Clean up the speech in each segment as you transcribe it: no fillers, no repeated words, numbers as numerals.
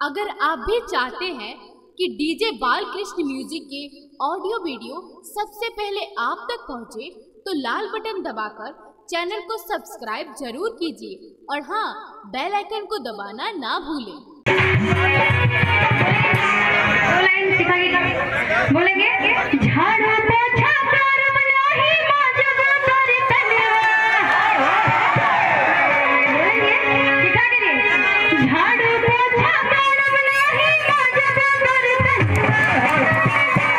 अगर आप भी चाहते हैं कि डीजे बालकृष्ण म्यूजिक के ऑडियो वीडियो सबसे पहले आप तक पहुंचे, तो लाल बटन दबाकर चैनल को सब्सक्राइब जरूर कीजिए और हाँ, बेल आइकन को दबाना ना भूलें। बोलेंगे झाड़ू पोछा कर मनाही माजब कर तन्या। बोलेंगे दिखा के झाड़ू पोछा कर मनाही माजब कर तन्या।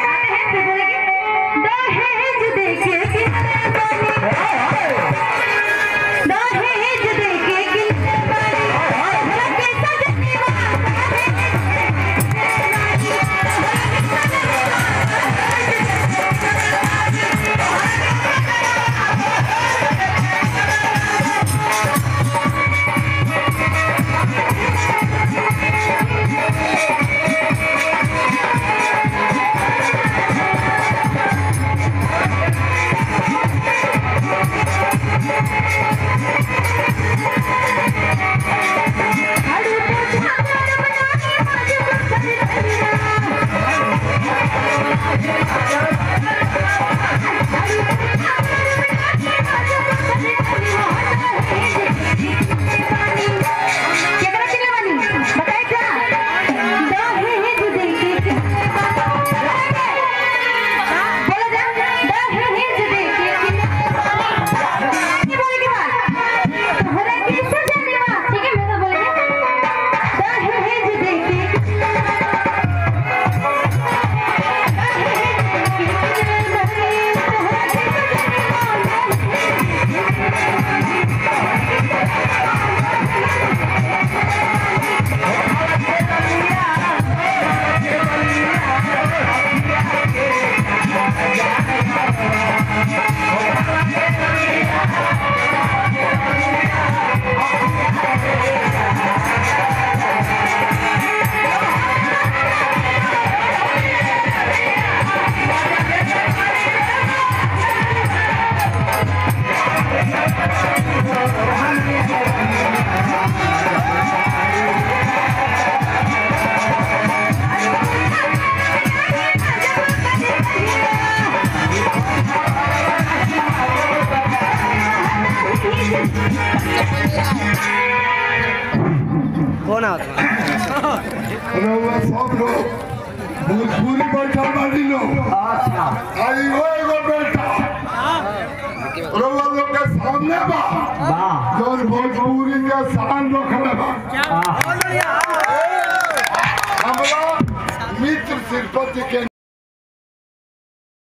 आते हैं फिर बोलेंगे दहेज देके कितने बने, दहेज देके कितने बने, लगे सजनी कौन आता सब लोग भोजपुरी बैठा मानी लो। अच्छा आई हो एगो बेटा रउआ लोग के सामने बा जौन भोजपुरी के शान रखले बा। हमरा मित्र श्रीपति के